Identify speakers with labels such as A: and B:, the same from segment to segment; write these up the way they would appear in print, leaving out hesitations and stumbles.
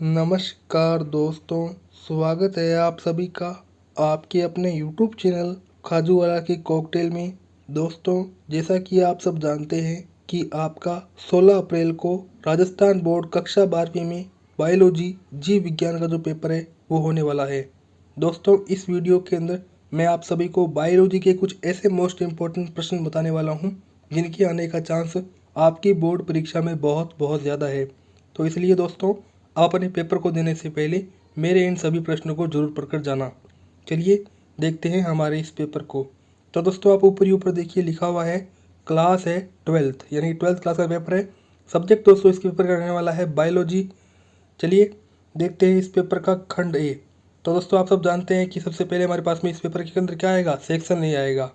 A: नमस्कार दोस्तों, स्वागत है आप सभी का आपके अपने YouTube चैनल खाजूवाला की कॉकटेल में। दोस्तों, जैसा कि आप सब जानते हैं कि आपका 16 अप्रैल को राजस्थान बोर्ड कक्षा 12वीं में बायोलॉजी जीव विज्ञान का जो पेपर है वो होने वाला है। दोस्तों, इस वीडियो के अंदर मैं आप सभी को बायोलॉजी के कुछ ऐसे मोस्ट इम्पोर्टेंट प्रश्न बताने वाला हूँ जिनके आने का चांस आपकी बोर्ड परीक्षा में बहुत ज़्यादा है। तो इसलिए दोस्तों, आप अपने पेपर को देने से पहले मेरे इन सभी प्रश्नों को जरूर पढ़कर जाना। चलिए देखते हैं हमारे इस पेपर को। तो दोस्तों, आप ऊपर देखिए, लिखा हुआ है क्लास है 12th, यानी 12th क्लास का पेपर है। सब्जेक्ट दोस्तों इस पेपर का रहने वाला है बायोलॉजी। चलिए देखते हैं इस पेपर का खंड ए। तो दोस्तों, आप सब जानते हैं कि सबसे पहले हमारे पास में इस पेपर के अंदर क्या आएगा, सेक्शन ए आएगा।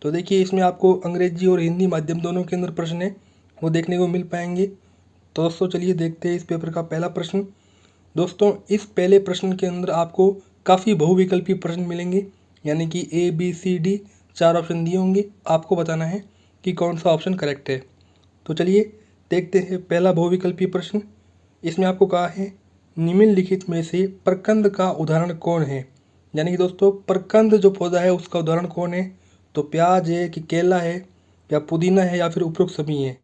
A: तो देखिए, इसमें आपको अंग्रेजी और हिंदी माध्यम दोनों के अंदर प्रश्न है वो देखने को मिल पाएंगे। तो दोस्तों चलिए देखते हैं इस पेपर का पहला प्रश्न। दोस्तों, इस पहले प्रश्न के अंदर आपको काफ़ी बहुविकल्पी प्रश्न मिलेंगे, यानी कि A B C D 4 option दिए होंगे। आपको बताना है कि कौन सा ऑप्शन करेक्ट है। तो चलिए देखते हैं पहला बहुविकल्पी प्रश्न। इसमें आपको कहा है निम्नलिखित में से प्रकंद का उदाहरण कौन है। यानी कि दोस्तों, प्रकंद जो पौधा है उसका उदाहरण कौन है। तो प्याज है कि केला है या पुदीना है या फिर उपरोक्त सभी है।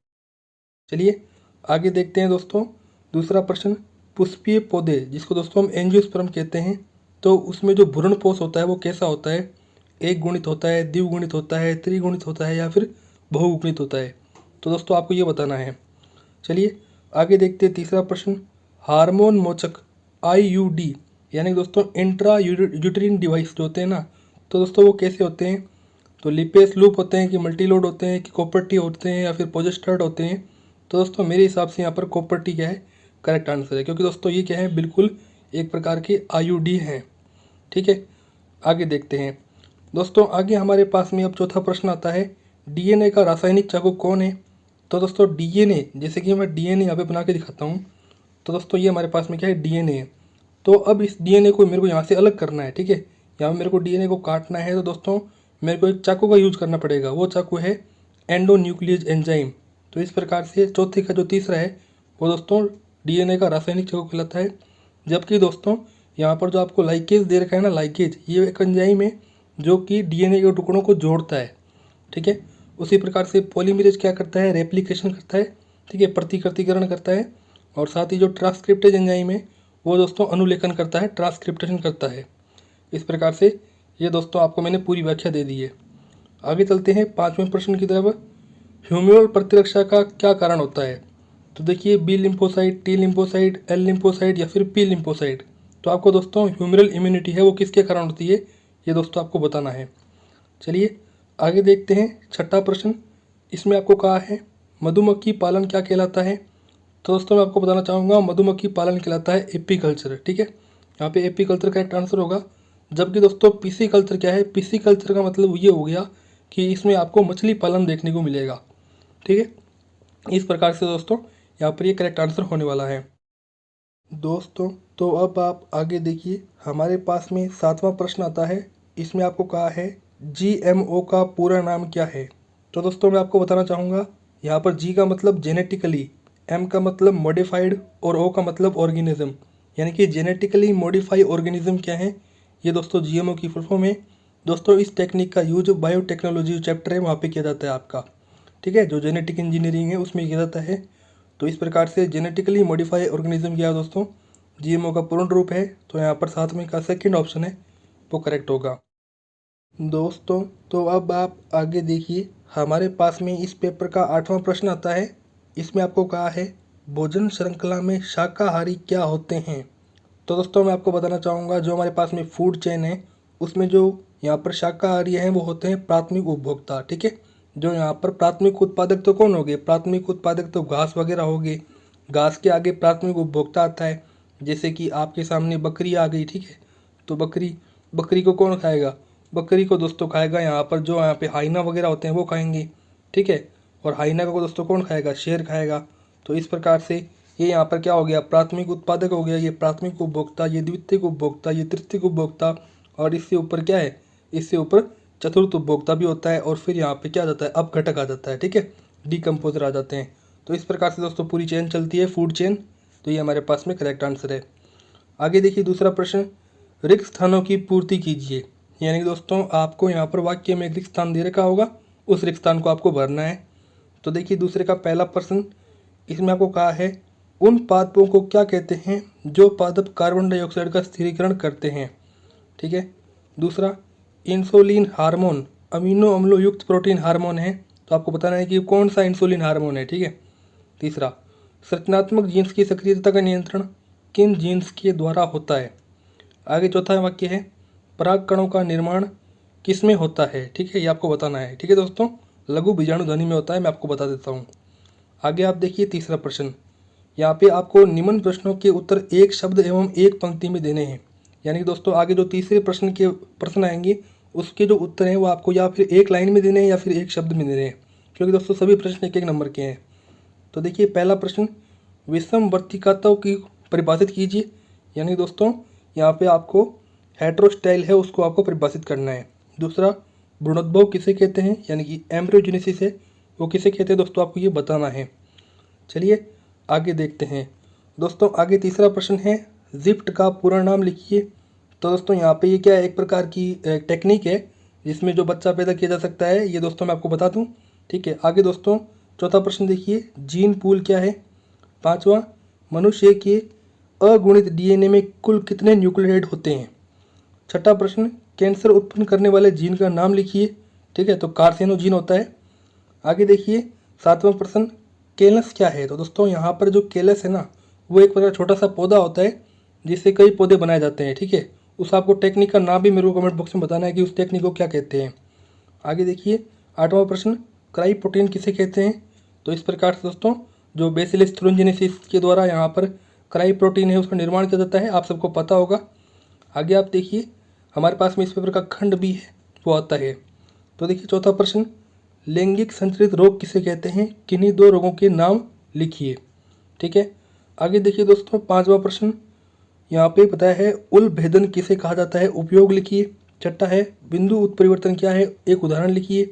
A: चलिए आगे देखते हैं दोस्तों। दूसरा प्रश्न, पुष्पीय पौधे जिसको दोस्तों हम एंजियोस्पर्म कहते हैं, तो उसमें जो भ्रूणपोष होता है वो कैसा होता है। एक गुणित होता है, द्विगुणित होता है, त्रिगुणित होता है या फिर बहुगुणित होता है। तो दोस्तों आपको ये बताना है। चलिए आगे देखते हैं तीसरा प्रश्न, हार्मोन मोचक IUD यानी दोस्तों इंट्रा यूट्रीन डिवाइस जो होते हैं ना, तो दोस्तों वो कैसे होते हैं। तो लिपेस लूप होते हैं कि मल्टीलोड होते हैं कि कॉपर टी होते हैं या फिर प्रोजेस्टर्ड होते हैं। तो दोस्तों मेरे हिसाब से यहाँ पर कॉपर टी क्या है, करेक्ट आंसर है, क्योंकि दोस्तों ये क्या है, बिल्कुल एक प्रकार के IUD हैं। ठीक है, आगे देखते हैं दोस्तों। आगे हमारे पास में अब चौथा प्रश्न आता है, DNA का रासायनिक चालक कौन है। तो दोस्तों DNA, जैसे कि मैं DNA यहाँ पे बना के दिखाता हूँ। तो दोस्तों ये हमारे पास में क्या है, DNA है। तो अब इस DNA को मेरे को यहाँ से अलग करना है। ठीक है, यहाँ मेरे को DNA को काटना है। तो दोस्तों मेरे को एक चाकू का यूज करना पड़ेगा, वो चाकू है एंडोन्यूक्लियस एंजाइम। तो इस प्रकार से चौथे का जो तीसरा है वो दोस्तों DNA का रासायनिक चाकू कहलाता है। जबकि दोस्तों यहाँ पर जो आपको लाइकेज दे रखा है ना, लाइकेज ये एक एंजाइम है जो कि DNA के टुकड़ों को जोड़ता है। ठीक है, उसी प्रकार से पॉलीमरेज क्या करता है, रेप्लिकेशन करता है। ठीक है, प्रतिकृतिकरण करता है। और साथ ही जो ट्रांसक्रिप्टेज एंजाइम है वो दोस्तों अनुलेखन करता है, ट्रांसक्रिप्टेशन करता है। इस प्रकार से ये दोस्तों आपको मैंने पूरी व्याख्या दे दी है। आगे चलते हैं पाँचवें प्रश्न की तरफ। ह्यूमरल प्रतिरक्षा का क्या कारण होता है। तो देखिए, B lymphocyte, T lymphocyte, L lymphocyte या फिर पी लिम्फोसाइट। तो आपको दोस्तों ह्यूमरल इम्यूनिटी है वो किसके कारण होती है, ये दोस्तों आपको बताना है। चलिए आगे देखते हैं छठा प्रश्न। इसमें आपको कहा है मधुमक्खी पालन क्या कहलाता है। तो दोस्तों मैं आपको बताना चाहूँगा, मधुमक्खी पालन कहलाता है एपीकल्चर। ठीक है, यहाँ पे एपीकल्चर करेक्ट आंसर होगा। जबकि दोस्तों पिसीकल्चर क्या है, पिसीकल्चर का मतलब ये हो गया कि इसमें आपको मछली पालन देखने को मिलेगा। ठीक है, इस प्रकार से दोस्तों यहाँ पर ये करेक्ट आंसर होने वाला है। दोस्तों तो अब आप आगे देखिए, हमारे पास में सातवां प्रश्न आता है। इसमें आपको कहा है GMO का पूरा नाम क्या है। तो दोस्तों मैं आपको बताना चाहूँगा, यहाँ पर G का मतलब जेनेटिकली, M का मतलब मॉडिफाइड और O का मतलब ऑर्गेनिज्म। यानी कि जेनेटिकली मॉडिफाई ऑर्गेनिज्म क्या है, ये दोस्तों GMO की फुल फॉर्म है। दोस्तों इस टेक्निक का यूज बायोटेक्नोलॉजी चैप्टर है वहाँ पे किया जाता है आपका। ठीक है, जो जेनेटिक इंजीनियरिंग है उसमें किया जाता है। तो इस प्रकार से जेनेटिकली मॉडिफाई ऑर्गेनिज्म क्या है दोस्तों, GMO का पूर्ण रूप है। तो यहाँ पर सातवें का सेकंड ऑप्शन है वो करेक्ट होगा। दोस्तों तो अब आप आगे देखिए, हमारे पास में इस पेपर का आठवां प्रश्न आता है। इसमें आपको कहा है भोजन श्रृंखला में शाकाहारी क्या होते हैं। तो दोस्तों मैं आपको बताना चाहूँगा, जो हमारे पास में फूड चेन है उसमें जो यहाँ पर शाकाहारी हैं वो होते हैं प्राथमिक उपभोक्ता। ठीक है, जो यहाँ पर प्राथमिक उत्पादक तो कौन हो गए, प्राथमिक उत्पादक तो घास वगैरह हो गए। घास के आगे प्राथमिक उपभोक्ता आता है, जैसे कि आपके सामने बकरी आ गई। ठीक है, तो बकरी को कौन खाएगा, बकरी को दोस्तों खाएगा यहाँ पर जो यहाँ पे हाइना वगैरह होते हैं वो खाएंगे। ठीक है, और हाइना को दोस्तों कौन खाएगा, शेर खाएगा। तो इस प्रकार से ये यहाँ पर क्या हो गया, प्राथमिक उत्पादक हो गया, ये प्राथमिक उपभोक्ता, ये द्वितीयक उपभोक्ता, ये तृतीयक उपभोक्ता, और इससे ऊपर क्या है, इससे ऊपर चतुर्थ उपभोक्ता भी होता है। और फिर यहाँ पे क्या आ जाता है, अब घटक आ जाता है। ठीक है, डिकम्पोजर आ जाते हैं। तो इस प्रकार से दोस्तों पूरी चेन चलती है, फूड चेन। तो ये हमारे पास में करेक्ट आंसर है। आगे देखिए दूसरा प्रश्न, रिक्त स्थानों की पूर्ति कीजिए। यानी कि दोस्तों आपको यहाँ पर वाक्य में एक रिक्त स्थान दे रखा होगा, उस रिक्त स्थान को आपको भरना है। तो देखिए दूसरे का पहला प्रश्न, इसमें आपको कहा है उन पादपों को क्या कहते हैं जो पादप कार्बन डाइऑक्साइड का स्थिरीकरण करते हैं। ठीक है। दूसरा, इंसुलिन हार्मोन अमीनो अम्लों युक्त प्रोटीन हार्मोन है, तो आपको बताना है कि कौन सा इंसुलिन हार्मोन है। ठीक है। तीसरा, संरचनात्मक जीन्स की सक्रियता का नियंत्रण किन जीन्स के द्वारा होता है। आगे चौथा वाक्य है, पराग कणों का निर्माण किस में होता है। ठीक है, ये आपको बताना है। ठीक है दोस्तों, लघु बीजाणु ध्वनि में होता है, मैं आपको बता देता हूँ। आगे आप देखिए तीसरा प्रश्न, यहाँ पे आपको निम्न प्रश्नों के उत्तर एक शब्द एवं एक पंक्ति में देने हैं। यानी कि दोस्तों आगे जो तीसरे प्रश्न आएंगे उसके जो उत्तर हैं वो आपको या फिर एक लाइन में देने हैं या फिर एक शब्द में देने हैं, क्योंकि दोस्तों सभी प्रश्न एक एक नंबर के हैं। तो देखिए पहला प्रश्न, विषमवर्तिकाता की परिभाषित कीजिए। यानी दोस्तों यहाँ पे आपको हेटेरोस्टाइल है उसको आपको परिभाषित करना है। दूसरा, भ्रूणोद्भव किसे कहते हैं, यानी कि एम्ब्रियोजेनेसिस है, वो किसे कहते हैं दोस्तों आपको ये बताना है। चलिए आगे देखते हैं दोस्तों। आगे तीसरा प्रश्न है, जिफ्ट का पूरा नाम लिखिए। तो दोस्तों यहाँ पे ये क्या है, एक प्रकार की टेक्निक है जिसमें जो बच्चा पैदा किया जा सकता है, ये दोस्तों मैं आपको बता दूँ। ठीक है। आगे दोस्तों चौथा प्रश्न देखिए, जीन पूल क्या है। पांचवा, मनुष्य के अगुणित डीएनए में कुल कितने न्यूक्लियोटाइड होते हैं। छठा प्रश्न, कैंसर उत्पन्न करने वाले जीन का नाम लिखिए। ठीक है, तो कार्सिनोजीन होता है। आगे देखिए सातवां प्रश्न, केलस क्या है। तो दोस्तों यहाँ पर जो केलस है ना, वो एक प्रकार छोटा सा पौधा होता है जिससे कई पौधे बनाए जाते हैं। ठीक है, उस आपको टेक्निक का नाम भी मेरे को कमेंट बॉक्स में बताना है कि उस टेक्निक को क्या कहते हैं। आगे देखिए आठवां प्रश्न, क्राई प्रोटीन किसे कहते हैं। तो इस प्रकार से दोस्तों जो बेसिलस थ्रोंजिनेसिस के द्वारा यहाँ पर क्राई प्रोटीन है उसका निर्माण किया जाता है, आप सबको पता होगा। आगे आप देखिए हमारे पास में इस पेपर का खंड भी है वो आता है। तो देखिए चौथा प्रश्न, लैंगिक संचरित रोग किसे कहते हैं, किन्हीं दो रोगों के नाम लिखिए। ठीक है। आगे देखिए दोस्तों पांचवा प्रश्न, यहाँ पे बताया है उल भेदन किसे कहा जाता है, उपयोग लिखिए। छठा है, बिंदु उत्परिवर्तन क्या है, एक उदाहरण लिखिए।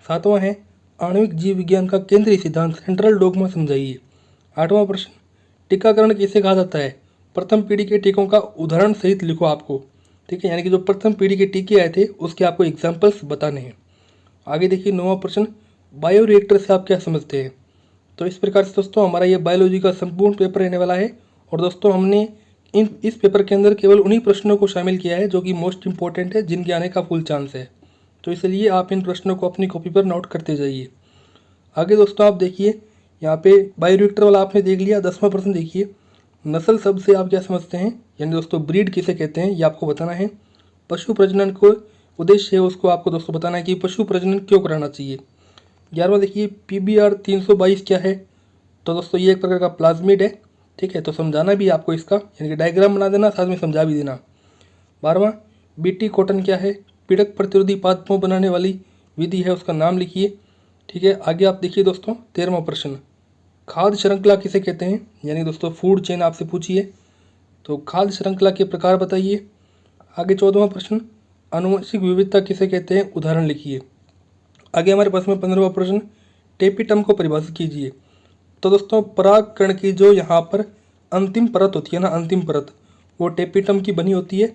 A: सातवां है, आणविक जीव विज्ञान का केंद्रीय सिद्धांत सेंट्रल डोगमा समझाइए। आठवां प्रश्न, टीकाकरण किसे कहा जाता है, प्रथम पीढ़ी के टीकों का उदाहरण सहित लिखो आपको। ठीक है, यानी कि जो प्रथम पीढ़ी के टीके आए थे उसके आपको एग्जाम्पल्स बताने हैं। आगे देखिए नौवां प्रश्न, बायोरिएक्टर से आप क्या समझते हैं। तो इस प्रकार से दोस्तों हमारा ये बायोलॉजी का संपूर्ण पेपर रहने वाला है। और दोस्तों हमने इस पेपर के अंदर केवल उन्हीं प्रश्नों को शामिल किया है जो कि मोस्ट इंपॉर्टेंट है, जिनके आने का फुल चांस है। तो इसलिए आप इन प्रश्नों को अपनी कॉपी पर नोट करते जाइए। आगे दोस्तों आप देखिए यहाँ पे बायोरिएक्टर वाला आपने देख लिया। 10वां प्रश्न देखिए, नस्ल शब्द से आप क्या समझते हैं, यानी दोस्तों ब्रीड किसे कहते हैं, ये आपको बताना है। पशु प्रजनन को उद्देश्य है उसको आपको दोस्तों बताना है कि पशु प्रजनन क्यों कराना चाहिए। 11वां देखिए, PBR 322 क्या है। तो दोस्तों ये एक प्रकार का प्लाज्मिड है। ठीक है, तो समझाना भी आपको इसका, यानी कि डायग्राम बना देना, साथ में समझा भी देना। 12वां, BT कॉटन क्या है, पीड़क प्रतिरोधी पादपों बनाने वाली विधि है, उसका नाम लिखिए। ठीक है। आगे आप देखिए दोस्तों 13वां प्रश्न, खाद्य श्रृंखला किसे कहते हैं, यानी दोस्तों फूड चेन आपसे पूछिए, तो खाद्य श्रृंखला के प्रकार बताइए। आगे 14वां प्रश्न, आनुवंशिक विविधता किसे कहते हैं, उदाहरण लिखिए। आगे हमारे पास में 15वां प्रश्न, टेपिटम को परिभाषित कीजिए। तो दोस्तों परागकण की जो यहाँ पर अंतिम परत होती है ना, अंतिम परत, वो टेपिटम की बनी होती है।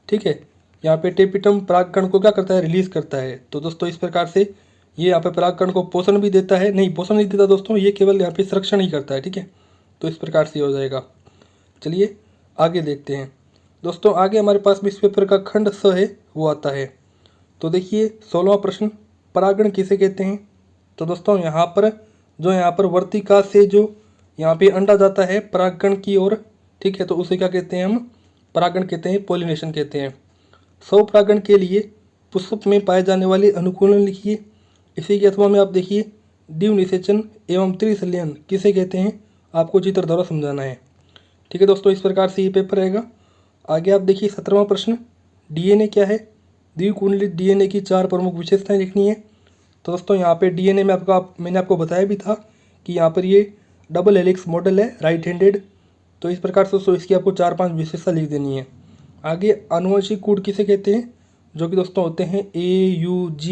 A: ठीक है, यहाँ पे टेपिटम परागकण को क्या करता है, रिलीज करता है। तो दोस्तों इस प्रकार से ये यहाँ पे परागकण को पोषण भी देता है, नहीं पोषण नहीं देता दोस्तों, ये केवल यहाँ पे संरक्षण ही करता है। ठीक है, तो इस प्रकार से हो जाएगा। चलिए आगे देखते हैं दोस्तों। आगे हमारे पास में इस पेपर का खंड स है वो आता है। तो देखिए 16वां प्रश्न, परागण किसे कहते हैं। तो दोस्तों यहाँ पर वर्तिका से जो यहाँ पे अंडा जाता है परागकण की ओर, ठीक है, तो उसे क्या कहते हैं, हम परागण कहते हैं, पॉलिनेशन कहते हैं। स्वपरागण के लिए पुष्प में पाए जाने वाले अनुकूलन लिखिए। इसी के अथवा में आप देखिए, द्विनिषेचन एवं त्रिशल्यन किसे कहते हैं, आपको चित्र द्वारा समझाना है। ठीक है दोस्तों, इस प्रकार से ये पेपर रहेगा। आगे आप देखिए 17वां प्रश्न, DNA क्या है, द्विकुंडलित DNA की 4 प्रमुख विशेषताएं लिखनी है। तो दोस्तों यहाँ पे DNA में मैंने आपको बताया भी था कि यहाँ पर ये डबल हेलिक्स मॉडल है, राइट हैंडेड। तो इस प्रकार से दोस्तों इसकी आपको 4-5 विशेषता लिख देनी है। आगे आनुवंशिक कूट किसे कहते हैं, जो कि दोस्तों होते हैं AUG।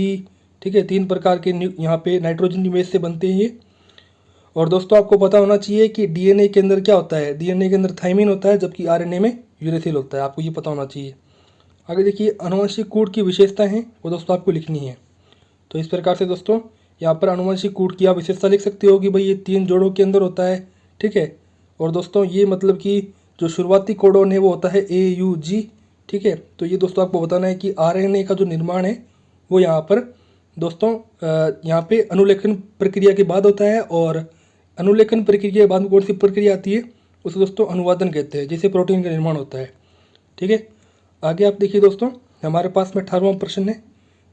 A: ठीक है, 3 प्रकार के यहाँ पे नाइट्रोजन निवेश से बनते हैं ये। और दोस्तों आपको पता होना चाहिए कि डीएनए के अंदर क्या होता है, डीएनए के अंदर थाइमिन होता है जबकि आरएनए में यूरेसिल होता है, आपको ये पता होना चाहिए। आगे देखिए आनुवंशिक कूट की विशेषताएं हैं वो दोस्तों आपको लिखनी है। तो इस प्रकार से दोस्तों यहाँ पर आनुवंशिक कूट की आप विशेषता लिख सकते हो कि भाई ये 3 जोड़ों के अंदर होता है, ठीक है। और दोस्तों ये मतलब कि जो शुरुआती कोडोन है वो होता है AUG, ठीक है। तो ये दोस्तों आपको बताना है कि आरएनए का जो निर्माण है वो यहाँ पर दोस्तों यहाँ पे अनुलेखन प्रक्रिया के बाद होता है, और अनुलेखन प्रक्रिया के बाद में कौन सी प्रक्रिया आती है उसे दोस्तों अनुवादन कहते हैं, जिससे प्रोटीन का निर्माण होता है, ठीक है। आगे आप देखिए दोस्तों हमारे पास में 18वां प्रश्न है,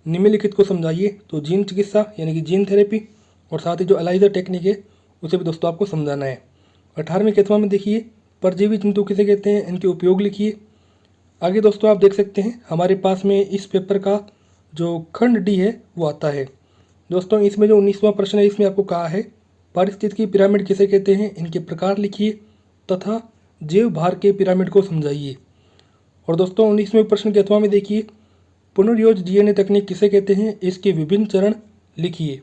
A: निम्नलिखित को समझाइए। तो जीन चिकित्सा यानी कि जीन थेरेपी और साथ ही जो एलाइजर टेक्निक है उसे भी दोस्तों आपको समझाना है। 18वें केतवा में देखिए परजीवी जंतु किसे कहते हैं, इनके उपयोग लिखिए। आगे दोस्तों आप देख सकते हैं हमारे पास में इस पेपर का जो खंड डी है वो आता है। दोस्तों इसमें जो 19वां प्रश्न है इसमें आपको कहा है पारिस्थितिकी पिरामिड किसे कहते हैं, इनके प्रकार लिखिए तथा जैव भार के पिरामिड को समझाइए। और दोस्तों 19वें प्रश्न के अथवा में देखिए पुनर्योज डीएनए तकनीक किसे कहते हैं, इसके विभिन्न चरण लिखिए।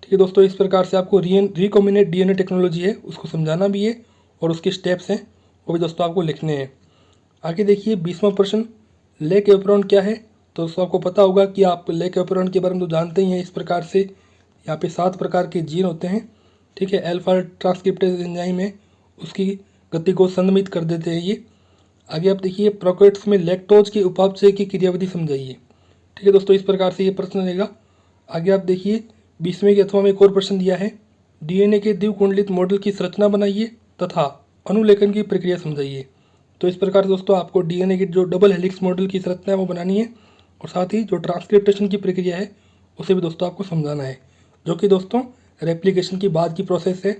A: ठीक है दोस्तों, इस प्रकार से आपको रिकॉम्बिनेंट डीएनए टेक्नोलॉजी है उसको समझाना भी है और उसके स्टेप्स हैं वो भी दोस्तों आपको लिखने हैं। आगे देखिए 20वां प्रश्न लेक एप्रोन क्या है। तो दोस्तों आपको पता होगा कि आप लेक एप्रोन के बारे में तो जानते ही हैं। इस प्रकार से यहाँ पे 7 प्रकार के जीन होते हैं, ठीक है। अल्फा ट्रांसक्रिप्टेज एंजाइम है उसकी गति को संदमित कर देते हैं ये। आगे आप देखिए प्रोकैरियोट्स में लैक्टोज के उपापचय की क्रियाविधि समझाइए। ठीक है दोस्तों, इस प्रकार से ये प्रश्न रहेगा। आगे आप देखिए 20वें के अथवा में एक और प्रश्न दिया है डीएनए के द्विकुंडलित मॉडल की संरचना बनाइए तथा अनुलेखन की प्रक्रिया समझाइए। तो इस प्रकार दोस्तों आपको डीएनए की जो डबल हेलिक्स मॉडल की संरचना है वो बनानी है और साथ ही जो ट्रांसक्रिप्टेशन की प्रक्रिया है उसे भी दोस्तों आपको समझाना है, जो कि दोस्तों रेप्लिकेशन की बाद की प्रोसेस है।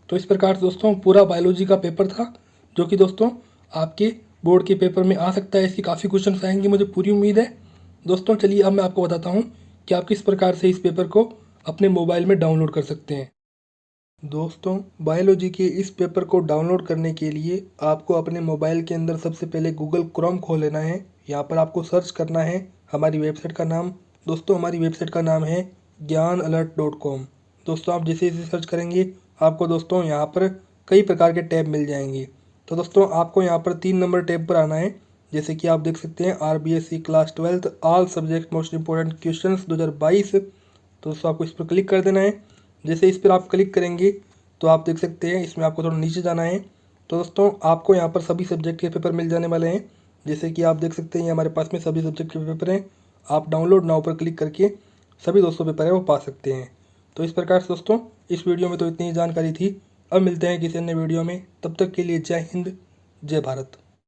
A: तो इस प्रकार दोस्तों पूरा बायोलॉजी का पेपर था जो कि दोस्तों आपके बोर्ड के पेपर में आ सकता है। इसकी काफ़ी क्वेश्चन आएंगे मुझे पूरी उम्मीद है। दोस्तों चलिए अब मैं आपको बताता हूँ कि आप किस प्रकार से इस पेपर को अपने मोबाइल में डाउनलोड कर सकते हैं। दोस्तों बायोलॉजी के इस पेपर को डाउनलोड करने के लिए आपको अपने मोबाइल के अंदर सबसे पहले गूगल क्रोम खोल लेना है। यहाँ पर आपको सर्च करना है हमारी वेबसाइट का नाम। दोस्तों हमारी वेबसाइट का नाम है gyanalert.com। दोस्तों आप जैसे इसे सर्च करेंगे आपको दोस्तों यहाँ पर कई प्रकार के टैब मिल जाएंगे। तो दोस्तों आपको यहाँ पर 3 नंबर टैब पर आना है। जैसे कि आप देख सकते हैं RBSc class 12 all subject most important questions 2022। तो दोस्तों आपको इस पर क्लिक कर देना है। जैसे इस पर आप क्लिक करेंगे तो आप देख सकते हैं इसमें आपको थोड़ा नीचे जाना है। तो दोस्तों आपको यहाँ पर सभी सब्जेक्ट के पेपर मिल जाने वाले हैं। जैसे कि आप देख सकते हैं हमारे पास में सभी सब्जेक्ट के पेपर हैं। आप डाउनलोड नाउ पर क्लिक करके सभी दोस्तों पेपर है वो पा सकते हैं। तो इस प्रकार से दोस्तों इस वीडियो में तो इतनी ही जानकारी थी। अब मिलते हैं किसी अन्य वीडियो में, तब तक के लिए जय हिंद जय भारत।